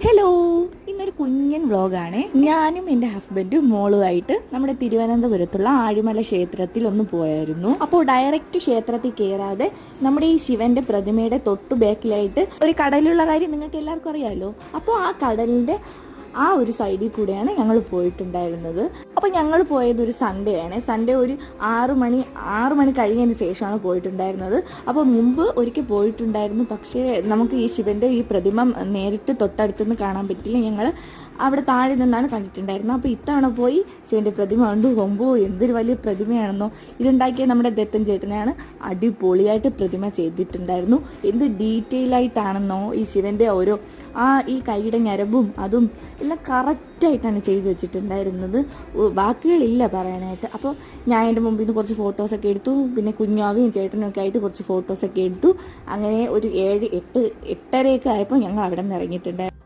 Hello, ഇന്നൊരു കുഞ്ഞൻ വ്ളോഗാണ്. ഞാനും എൻ്റെ ഹസ്ബൻഡും മോളുമായിട്ട് നമ്മുടെ തിരുവനന്തപുരത്തുള്ള ആഴിമല ക്ഷേത്രത്തിൽ ഒന്ന് പോയായിരുന്നു. അപ്പോൾ ഡയറക്റ്റ് ക്ഷേത്രത്തിൽ കയറാതെ നമ്മുടെ ഈ ശിവന്റെ പ്രതിമയുടെ തൊട്ടു ബാക്കിലായിട്ട് ഒരു കടലുള്ള കാര്യം നിങ്ങൾക്ക് എല്ലാവർക്കും അറിയാമല്ലോ. അപ്പോൾ ആ കടലിൻ്റെ ആ ഒരു സൈഡിൽ കൂടെയാണ് ഞങ്ങൾ പോയിട്ടുണ്ടായിരുന്നത്. അപ്പോൾ ഞങ്ങൾ പോയത് ഒരു സൺഡേ ആണ്. സൺഡേ ഒരു 6 മണി കഴിഞ്ഞതിന് ശേഷമാണ് പോയിട്ടുണ്ടായിരുന്നത്. അപ്പോൾ മുമ്പ് ഒരിക്കൽ പോയിട്ടുണ്ടായിരുന്നു, പക്ഷേ നമുക്ക് ഈ ശിവന്റെ ഈ പ്രതിമ നേരിട്ട് തൊട്ടടുത്തുനിന്ന് കാണാൻ പറ്റില്ല. ഞങ്ങൾ അവിടെ താഴെ നിന്നാണ് കണ്ടിട്ടുണ്ടായിരുന്നത്. അപ്പോൾ ഇത്തവണ പോയി ശിവന്റെ പ്രതിമ കണ്ടു. കൊമ്പോ എന്തൊരു വലിയ പ്രതിമയാണെന്നോ. ഇതുണ്ടാക്കിയ നമ്മുടെ ദത്തൻ ചേട്ടനെയാണ്. അടിപൊളിയായിട്ട് പ്രതിമ ചെയ്തിട്ടുണ്ടായിരുന്നു. എന്ത് ഡീറ്റെയിൽ ആയിട്ടാണെന്നോ ഈ ശിവന്റെ ഓരോ ഈ കൈയുടെ ഞരമ്പും അതും എല്ലാം കറക്റ്റായിട്ടാണ് ചെയ്തു വെച്ചിട്ടുണ്ടായിരുന്നത്. വാക്കുകളില്ല പറയാനായിട്ട്. അപ്പോൾ ഞാൻ എൻ്റെ മുമ്പിൽ നിന്ന് കുറച്ച് ഫോട്ടോസൊക്കെ എടുത്തു. പിന്നെ കുഞ്ഞാവയും ചേട്ടനും ഒക്കെ ആയിട്ട് കുറച്ച് ഫോട്ടോസൊക്കെ എടുത്തു. അങ്ങനെ ഒരു 7-8:30 ആയപ്പോൾ ഞങ്ങൾ അവിടെ നിന്ന് ഇറങ്ങിയിട്ടുണ്ടായിരുന്നു.